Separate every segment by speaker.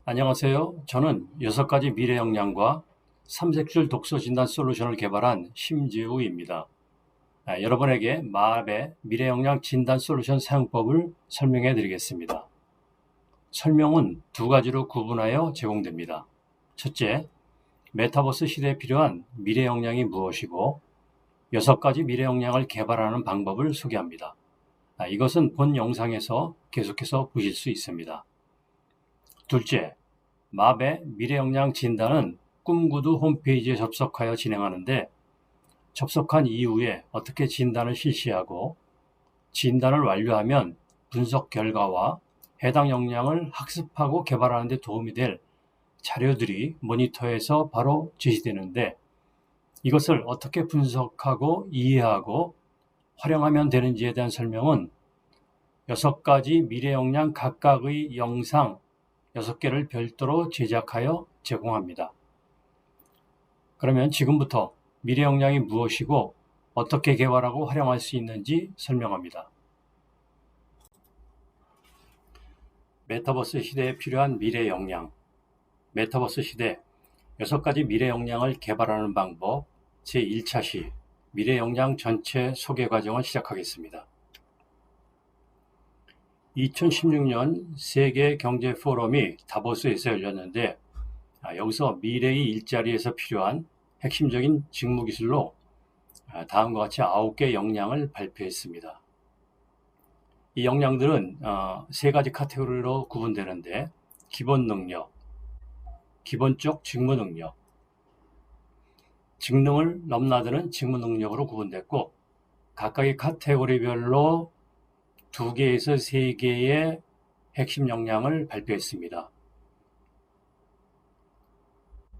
Speaker 1: 안녕하세요. 저는 6가지 미래 역량과 삼색줄 독서 진단 솔루션을 개발한 심재우입니다. 여러분에게 마압의 미래 역량 진단 솔루션 사용법을 설명해 드리겠습니다. 설명은 두 가지로 구분하여 제공됩니다. 첫째, 메타버스 시대에 필요한 미래 역량이 무엇이고 6가지 미래 역량을 개발하는 방법을 소개합니다. 이것은 본 영상에서 계속해서 보실 수 있습니다. 둘째, 마압의 미래 역량 진단은 꿈구두 홈페이지에 접속하여 진행하는데 접속한 이후에 어떻게 진단을 실시하고 진단을 완료하면 분석 결과와 해당 역량을 학습하고 개발하는 데 도움이 될 자료들이 모니터에서 바로 제시되는데 이것을 어떻게 분석하고 이해하고 활용하면 되는지에 대한 설명은 6가지 미래 역량 각각의 영상 6개를 별도로 제작하여 제공합니다. 그러면 지금부터 미래 역량이 무엇이고 어떻게 개발하고 활용할 수 있는지 설명합니다. 메타버스 시대에 필요한 미래 역량. 메타버스 시대 6가지 미래 역량을 개발하는 방법 제1차 시 미래 역량 전체 소개 과정을 시작하겠습니다. 2016년 세계 경제 포럼이 다보스에서 열렸는데 여기서 미래의 일자리에서 필요한 핵심적인 직무 기술로 다음과 같이 9개 역량을 발표했습니다. 이 역량들은 3가지 카테고리로 구분되는데 기본 능력, 기본적 직무 능력, 직능을 넘나드는 직무 능력으로 구분됐고 각각의 카테고리별로 2개에서 3개의 핵심 역량을 발표했습니다.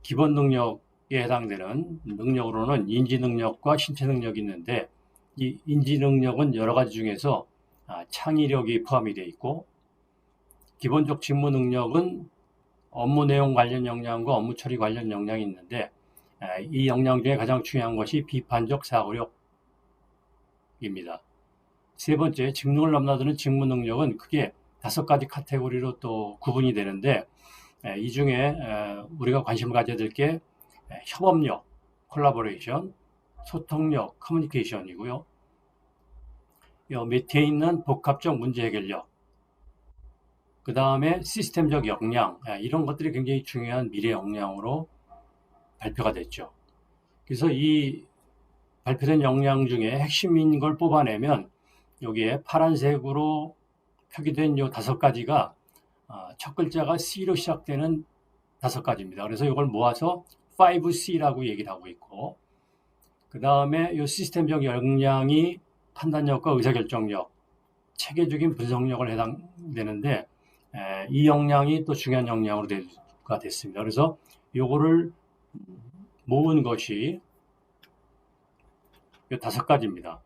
Speaker 1: 기본 능력에 해당되는 능력으로는 인지 능력과 신체 능력이 있는데 이 인지 능력은 여러 가지 중에서 창의력이 포함이 되어 있고 기본적 직무 능력은 업무 내용 관련 역량과 업무 처리 관련 역량이 있는데 이 역량 중에 가장 중요한 것이 비판적 사고력입니다. 세 번째, 직능을 넘나드는 직무 능력은 크게 5가지 카테고리로 또 구분이 되는데 이 중에 우리가 관심을 가져야 될 게 협업력, 콜라보레이션, 소통력, 커뮤니케이션이고요. 밑에 있는 복합적 문제 해결력, 그 다음에 시스템적 역량, 이런 것들이 굉장히 중요한 미래 역량으로 발표가 됐죠. 그래서 이 발표된 역량 중에 핵심인 걸 뽑아내면 여기에 파란색으로 표기된 이 5가지가 첫 글자가 C로 시작되는 5가지입니다. 그래서 이걸 모아서 5C라고 얘기를 하고 있고 그 다음에 이 시스템적 역량이 판단력과 의사결정력, 체계적인 분석력을 해당되는데 이 역량이 또 중요한 역량으로 됐습니다. 그래서 이거를 모은 것이 이 5가지입니다.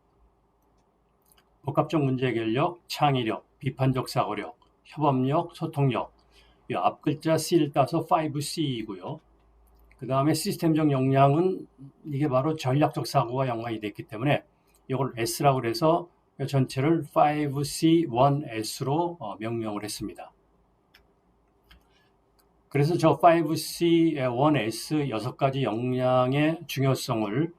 Speaker 1: 복합적 문제 해결력, 창의력, 비판적 사고력, 협업력, 소통력. 이 앞 글자 C를 따서 5C이고요. 그 다음에 시스템적 역량은 이게 바로 전략적 사고와 연관이 됐기 때문에 이걸 S라고 해서 전체를 5C1S로 명명을 했습니다. 그래서 저 5C1S 6가지 역량의 중요성을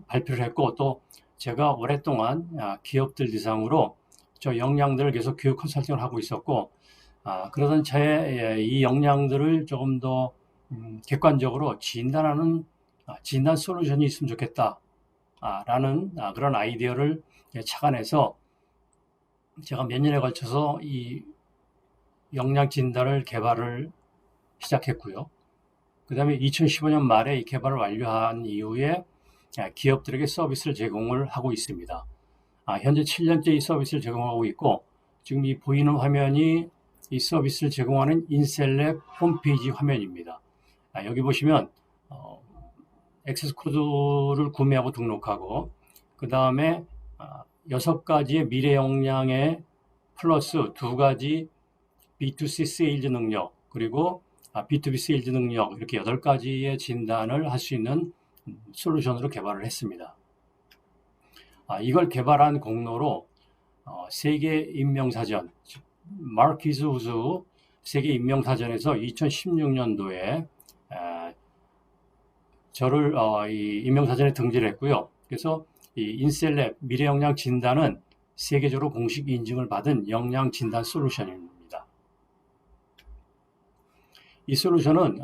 Speaker 1: 발표를 했고 또 제가 오랫동안 기업들 대상으로 저 역량들을 계속 교육 컨설팅을 하고 있었고 그러던 차에 이 역량들을 조금 더 객관적으로 진단하는 진단 솔루션이 있으면 좋겠다 라는 그런 아이디어를 착안해서 제가 몇 년에 걸쳐서 이 역량 진단을 개발을 시작했고요. 그 다음에 2015년 말에 이 개발을 완료한 이후에 기업들에게 서비스를 제공을 하고 있습니다. 현재 7년째 이 서비스를 제공하고 있고 지금 이 보이는 화면이 이 서비스를 제공하는 인셀랩 홈페이지 화면입니다. 여기 보시면 액세스 코드를 구매하고 등록하고 그 다음에 6가지의 미래 역량에 플러스 2가지 B2C 세일즈 능력 그리고 B2B 세일즈 능력 이렇게 8가지의 진단을 할 수 있는 솔루션으로 개발을 했습니다. 이걸 개발한 공로로 세계 인명사전 마르키즈 우즈 세계 인명사전에서 2016년도에 저를 이 인명사전에 등재를 했고요. 그래서 이 인셀랩 미래영양 진단은 세계적으로 공식 인증을 받은 영양 진단 솔루션입니다. 이 솔루션은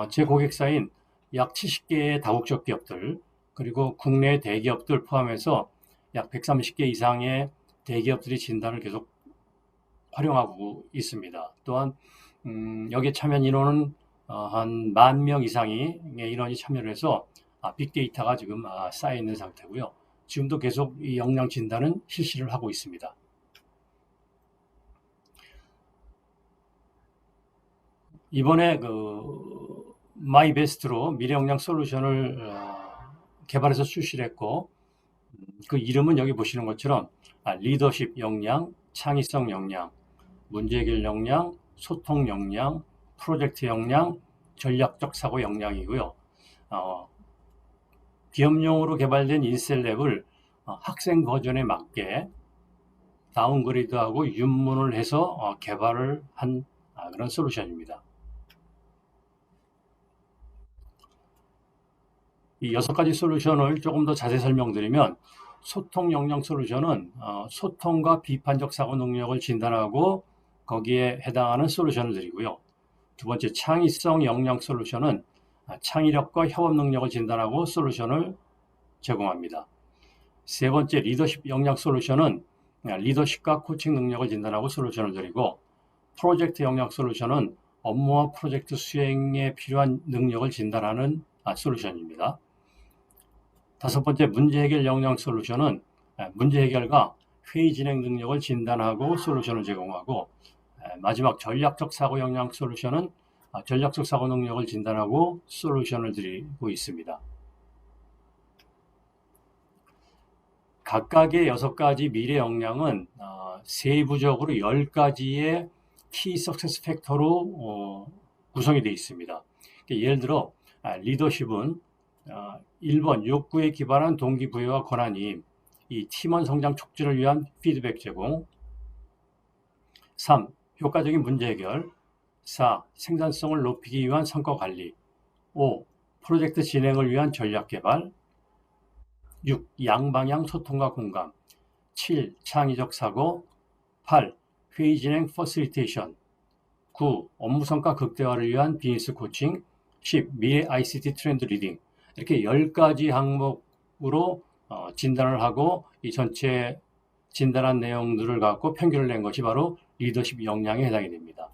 Speaker 1: 제 고객사인 약 70개의 다국적 기업들 그리고 국내 대기업들 포함해서 약 130개 이상의 대기업들이 진단을 계속 활용하고 있습니다. 또한 여기에 참여 인원은 한 10,000명 이상의 인원이 참여를 해서 빅데이터가 지금 쌓여 있는 상태고요. 지금도 계속 이 영양 진단은 실시를 하고 있습니다. 이번에 그 마이베스트로 미래영양 솔루션을 개발해서 출시를 했고 그 이름은 여기 보시는 것처럼 리더십 역량, 창의성 역량, 문제해결 역량, 소통 역량, 프로젝트 역량, 전략적 사고 역량이고요. 기업용으로 개발된 인셀랩을 학생 버전에 맞게 다운그레이드하고 윤문을 해서 개발을 한 그런 솔루션입니다. 이 6가지 솔루션을 조금 더 자세히 설명드리면 소통 역량 솔루션은 소통과 비판적 사고 능력을 진단하고 거기에 해당하는 솔루션을 드리고요. 두 번째 창의성 역량 솔루션은 창의력과 협업 능력을 진단하고 솔루션을 제공합니다. 세 번째 리더십 역량 솔루션은 리더십과 코칭 능력을 진단하고 솔루션을 드리고 프로젝트 역량 솔루션은 업무와 프로젝트 수행에 필요한 능력을 진단하는 솔루션입니다. 다섯 번째 문제 해결 역량 솔루션은 문제 해결과 회의 진행 능력을 진단하고 솔루션을 제공하고 마지막 전략적 사고 역량 솔루션은 전략적 사고 능력을 진단하고 솔루션을 드리고 있습니다. 각각의 6가지 미래 역량은 세부적으로 10가지의 키 석세스 팩터로 구성이 되어 있습니다. 예를 들어 리더십은 1번 욕구에 기반한 동기부여와 권한임, 이 팀원 성장 촉진을 위한 피드백 제공, 3. 효과적인 문제 해결, 4. 생산성을 높이기 위한 성과 관리, 5. 프로젝트 진행을 위한 전략 개발, 6. 양방향 소통과 공감, 7. 창의적 사고, 8. 회의 진행 퍼실리테이션, 9. 업무 성과 극대화를 위한 비즈니스 코칭, 10. 미래 ICT 트렌드 리딩. 이렇게 10가지 항목으로 진단을 하고 이 전체 진단한 내용들을 갖고 평균을 낸 것이 바로 리더십 역량에 해당이 됩니다.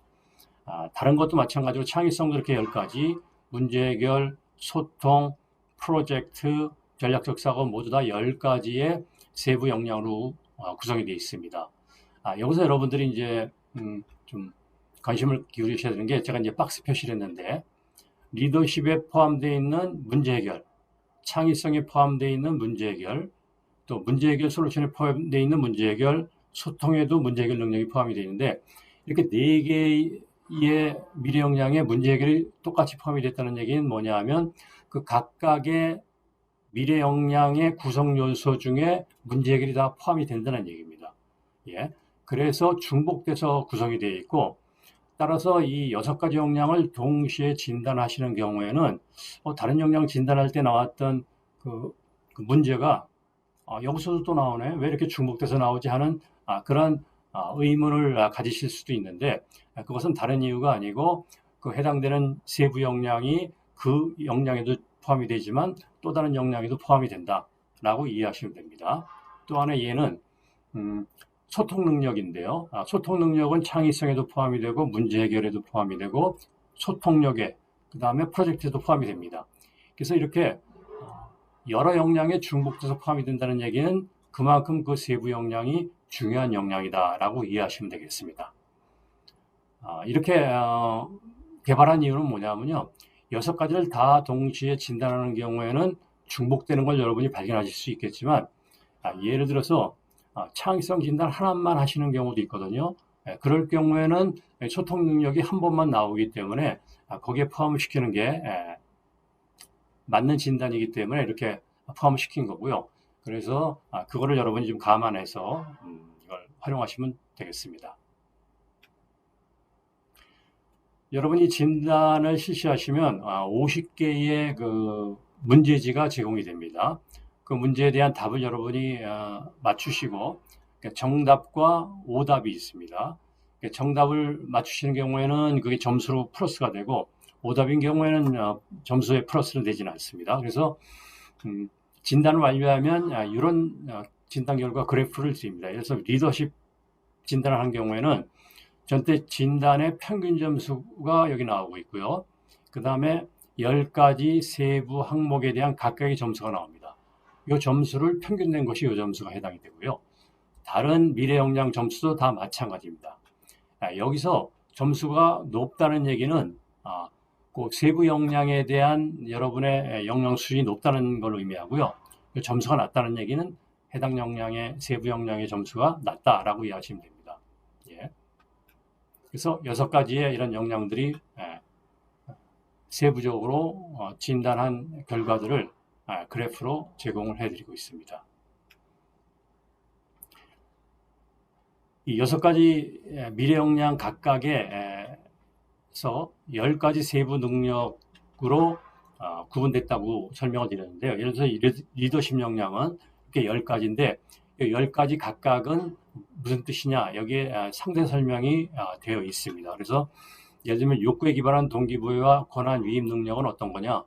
Speaker 1: 다른 것도 마찬가지로 창의성도 이렇게 10가지, 문제 해결, 소통, 프로젝트, 전략적 사고 모두 다 10가지의 세부 역량으로 구성이 되어 있습니다. 여기서 여러분들이 이제 좀 관심을 기울이셔야 되는 게 제가 이제 박스 표시를 했는데 리더십에 포함되어 있는 문제 해결, 창의성에 포함되어 있는 문제 해결, 또 문제 해결 솔루션에 포함되어 있는 문제 해결, 소통에도 문제 해결 능력이 포함이 되어 있는데 이렇게 4개의 미래 역량의 문제 해결이 똑같이 포함이 됐다는 얘기는 뭐냐 하면 그 각각의 미래 역량의 구성 요소 중에 문제 해결이 다 포함이 된다는 얘기입니다. 예. 그래서 중복돼서 구성이 되어 있고 따라서 이 6가지 역량을 동시에 진단하시는 경우에는 다른 역량 진단할 때 나왔던 그 문제가 여기서도 또 나오네. 왜 이렇게 중복돼서 나오지 하는 그런 의문을 가지실 수도 있는데 그것은 다른 이유가 아니고 그 해당되는 세부 역량이 그 역량에도 포함이 되지만 또 다른 역량에도 포함이 된다라고 이해하시면 됩니다. 또 하나 얘는 소통 능력인데요. 소통 능력은 창의성에도 포함이 되고 문제 해결에도 포함이 되고 소통력에 그 다음에 프로젝트에도 포함이 됩니다. 그래서 이렇게 여러 역량에 중복돼서 포함이 된다는 얘기는 그만큼 그 세부 역량이 중요한 역량이다라고 이해하시면 되겠습니다. 이렇게 개발한 이유는 뭐냐면요. 6가지를 다 동시에 진단하는 경우에는 중복되는 걸 여러분이 발견하실 수 있겠지만 예를 들어서 창의성 진단 하나만 하시는 경우도 있거든요. 그럴 경우에는 소통 능력이 한 번만 나오기 때문에 거기에 포함을 시키는 게 맞는 진단이기 때문에 이렇게 포함을 시킨 거고요. 그래서 그거를 여러분이 좀 감안해서 이걸 활용하시면 되겠습니다. 여러분이 진단을 실시하시면 50개의 그 문제지가 제공이 됩니다. 그 문제에 대한 답을 여러분이 맞추시고 정답과 오답이 있습니다. 정답을 맞추시는 경우에는 그게 점수로 플러스가 되고 오답인 경우에는 점수에 플러스는 되지는 않습니다. 그래서 진단을 완료하면 이런 진단 결과 그래프를 드립니다. 그래서 리더십 진단을 한 경우에는 전체 진단의 평균 점수가 여기 나오고 있고요. 그 다음에 10가지 세부 항목에 대한 각각의 점수가 나옵니다. 이 점수를 평균 낸 것이 이 점수가 해당이 되고요. 다른 미래 역량 점수도 다 마찬가지입니다. 여기서 점수가 높다는 얘기는 그 세부 역량에 대한 여러분의 역량 수준이 높다는 걸 의미하고요. 점수가 낮다는 얘기는 해당 역량의 세부 역량의 점수가 낮다라고 이해하시면 됩니다. 예. 그래서 6가지의 이런 역량들이 세부적으로 진단한 결과들을 그래프로 제공을 해드리고 있습니다. 이 6가지 미래 역량 각각에서 10가지 세부 능력으로 구분됐다고 설명을 드렸는데요. 예를 들어서 리더십 역량은 이렇게 10가지인데 10가지 각각은 무슨 뜻이냐, 여기에 상세 설명이 되어 있습니다. 그래서 예를 들면 욕구에 기반한 동기부여와 권한 위임 능력은 어떤 거냐,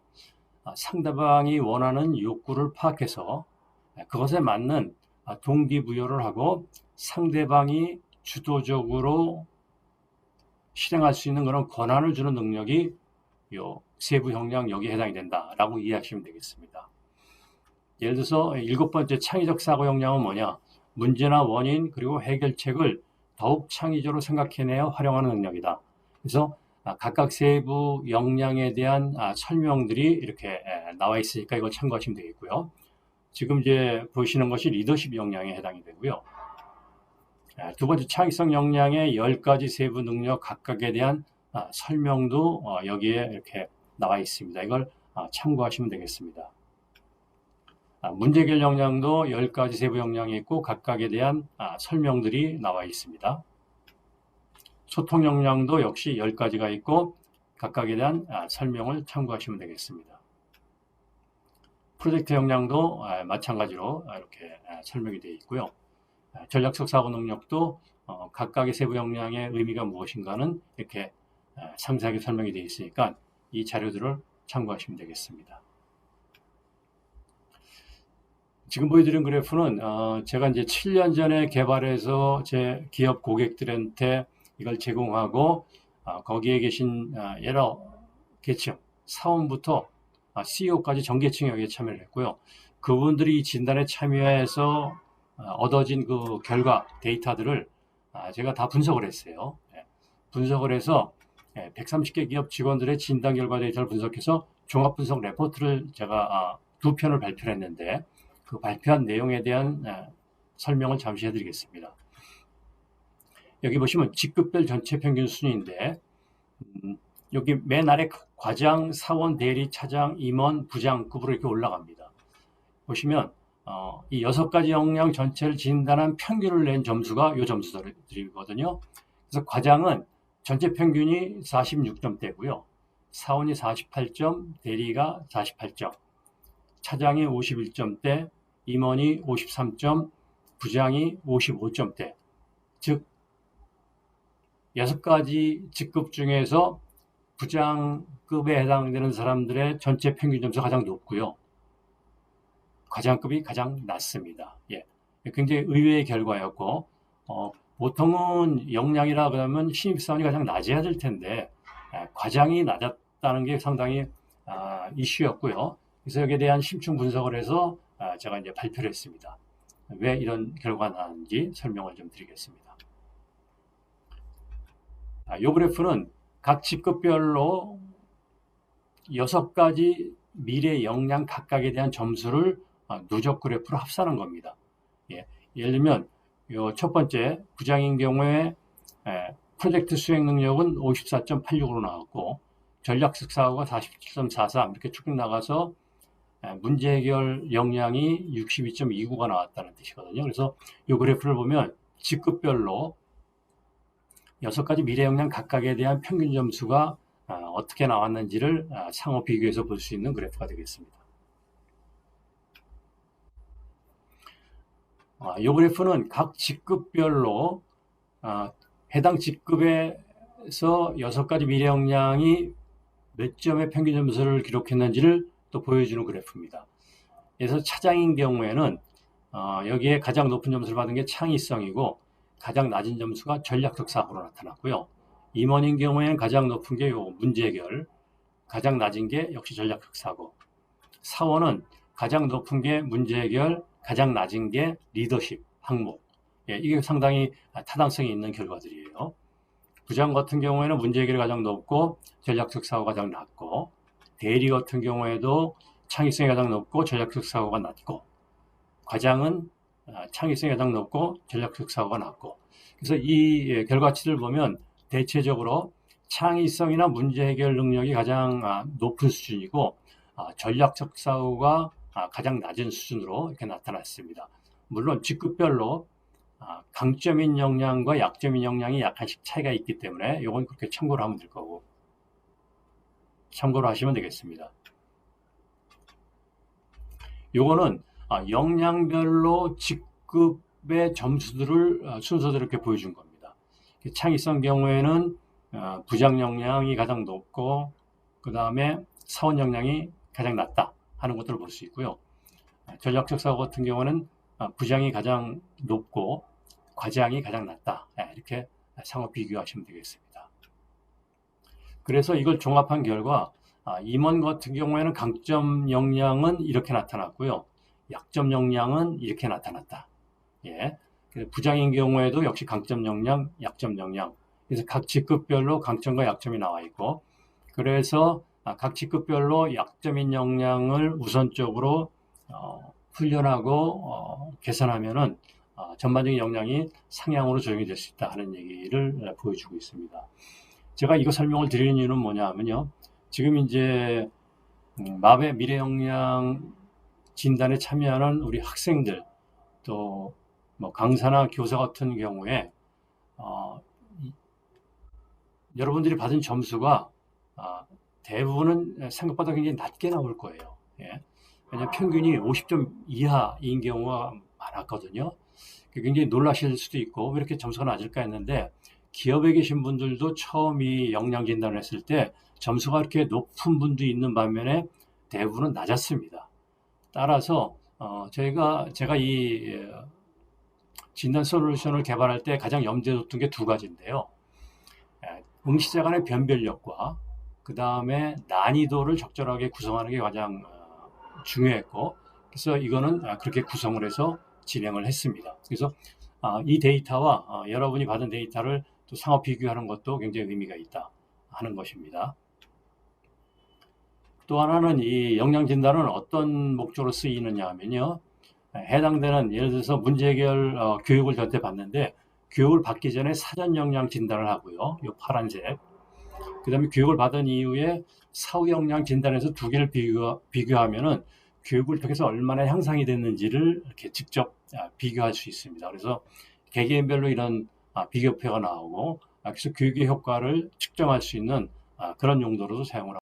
Speaker 1: 상대방이 원하는 욕구를 파악해서 그것에 맞는 동기부여를 하고 상대방이 주도적으로 실행할 수 있는 그런 권한을 주는 능력이 요 세부 역량 여기에 해당이 된다라고 이해하시면 되겠습니다. 예를 들어서 7번째 창의적 사고 역량은 뭐냐? 문제나 원인 그리고 해결책을 더욱 창의적으로 생각해내어 활용하는 능력이다. 그래서 각각 세부 역량에 대한 설명들이 이렇게 나와 있으니까 이걸 참고하시면 되겠고요. 지금 이제 보시는 것이 리더십 역량에 해당이 되고요. 두 번째 창의성 역량의 10가지 세부 능력 각각에 대한 설명도 여기에 이렇게 나와 있습니다. 이걸 참고하시면 되겠습니다. 문제 해결 역량도 10가지 세부 역량이 있고 각각에 대한 설명들이 나와 있습니다. 소통 역량도 역시 10가지가 있고 각각에 대한 설명을 참고하시면 되겠습니다. 프로젝트 역량도 마찬가지로 이렇게 설명이 되어 있고요. 전략적 사고 능력도 각각의 세부 역량의 의미가 무엇인가는 이렇게 상세하게 설명이 되어 있으니까 이 자료들을 참고하시면 되겠습니다. 지금 보여드린 그래프는 제가 이제 7년 전에 개발해서 제 기업 고객들한테 이걸 제공하고 거기에 계신 여러 계층, 사원부터 CEO까지 전 계층이 여기에 참여를 했고요. 그분들이 이 진단에 참여해서 얻어진 그 결과 데이터들을 제가 다 분석을 했어요. 분석을 해서 130개 기업 직원들의 진단 결과 데이터를 분석해서 종합 분석 레포트를 제가 2편을 발표를 했는데 그 발표한 내용에 대한 설명을 잠시 해드리겠습니다. 여기 보시면 직급별 전체 평균 순위인데 여기 맨 아래 과장, 사원, 대리, 차장, 임원, 부장급으로 이렇게 올라갑니다. 보시면 이 6가지 역량 전체를 진단한 평균을 낸 점수가 이 점수들이거든요. 그래서 과장은 전체 평균이 46점대고요. 사원이 48점, 대리가 48점, 차장이 51점대, 임원이 53점, 부장이 55점대. 즉 6가지 직급 중에서 부장급에 해당되는 사람들의 전체 평균 점수가 가장 높고요. 과장급이 가장 낮습니다. 예, 굉장히 의외의 결과였고 보통은 역량이라 그러면 신입사원이 가장 낮아야 될 텐데 과장이 낮았다는 게 상당히 이슈였고요. 그래서 여기에 대한 심층 분석을 해서 제가 이제 발표를 했습니다. 왜 이런 결과가 나왔는지 설명을 좀 드리겠습니다. 이 그래프는 각 직급별로 6가지 미래 역량 각각에 대한 점수를 누적 그래프로 합산한 겁니다. 예, 예를 들면 첫 번째 부장인 경우에 프로젝트 수행 능력은 54.86으로 나왔고 전략적 사고가 47.43 이렇게 쭉 나가서 문제 해결 역량이 62.29가 나왔다는 뜻이거든요. 그래서 이 그래프를 보면 직급별로 6가지 미래 역량 각각에 대한 평균 점수가 어떻게 나왔는지를 상호 비교해서 볼 수 있는 그래프가 되겠습니다. 이 그래프는 각 직급별로 해당 직급에서 6가지 미래 역량이 몇 점의 평균 점수를 기록했는지를 또 보여주는 그래프입니다. 그래서 차장인 경우에는 여기에 가장 높은 점수를 받은 게 창의성이고 가장 낮은 점수가 전략적 사고로 나타났고요. 임원인 경우에는 가장 높은 게 문제 해결, 가장 낮은 게 역시 전략적 사고. 사원은 가장 높은 게 문제 해결, 가장 낮은 게 리더십, 항목. 이게 상당히 타당성이 있는 결과들이에요. 부장 같은 경우에는 문제 해결이 가장 높고 전략적 사고가 가장 낮고, 대리 같은 경우에도 창의성이 가장 높고 전략적 사고가 낮고, 과장은 창의성이 가장 높고 전략적 사고가 낮고. 그래서 이 결과치를 보면 대체적으로 창의성이나 문제 해결 능력이 가장 높은 수준이고 전략적 사고가 가장 낮은 수준으로 이렇게 나타났습니다. 물론 직급별로 강점인 역량과 약점인 역량이 약간씩 차이가 있기 때문에 이건 그렇게 참고를 하면 될 거고 참고를 하시면 되겠습니다. 요거는 역량별로 직급의 점수들을 순서대로 이렇게 보여준 겁니다. 창의성 경우에는 부장 역량이 가장 높고 그 다음에 사원 역량이 가장 낮다 하는 것들을 볼 수 있고요. 전략적 사고 같은 경우는 부장이 가장 높고 과장이 가장 낮다. 이렇게 상호 비교하시면 되겠습니다. 그래서 이걸 종합한 결과 임원 같은 경우에는 강점 역량은 이렇게 나타났고요. 약점 역량은 이렇게 나타났다. 부장인 경우에도 역시 강점 역량, 약점 역량. 그래서 각 직급별로 강점과 약점이 나와 있고, 그래서 각 직급별로 약점인 역량을 우선적으로 훈련하고 개선하면은 전반적인 역량이 상향으로 조정이 될 수 있다 하는 얘기를 보여주고 있습니다. 제가 이거 설명을 드리는 이유는 뭐냐 하면요. 지금 이제 마베 미래 역량 진단에 참여하는 우리 학생들 또 뭐 강사나 교사 같은 경우에 여러분들이 받은 점수가 대부분은 생각보다 굉장히 낮게 나올 거예요. 왜냐하면 평균이 50점 이하인 경우가 많았거든요. 굉장히 놀라실 수도 있고 왜 이렇게 점수가 낮을까 했는데 기업에 계신 분들도 처음 이 역량 진단을 했을 때 점수가 이렇게 높은 분도 있는 반면에 대부분은 낮았습니다. 따라서 제가 이 진단 솔루션을 개발할 때 가장 염두에 뒀던 게 두 가지인데요. 응시자 간의 변별력과 그 다음에 난이도를 적절하게 구성하는 게 가장 중요했고, 그래서 이거는 그렇게 구성을 해서 진행을 했습니다. 그래서 이 데이터와 여러분이 받은 데이터를 또 상호 비교하는 것도 굉장히 의미가 있다 하는 것입니다. 또 하나는 이 역량 진단은 어떤 목적으로 쓰이느냐 하면요. 해당되는 예를 들어서 문제 해결 교육을 저한테 받는데 교육을 받기 전에 사전 역량 진단을 하고요. 이 파란색. 그 다음에 교육을 받은 이후에 사후 역량 진단에서 두 개를 비교하면은 교육을 통해서 얼마나 향상이 됐는지를 이렇게 직접 비교할 수 있습니다. 그래서 개개인별로 이런 비교표가 나오고 그래서 교육의 효과를 측정할 수 있는 그런 용도로도 사용을 합니다.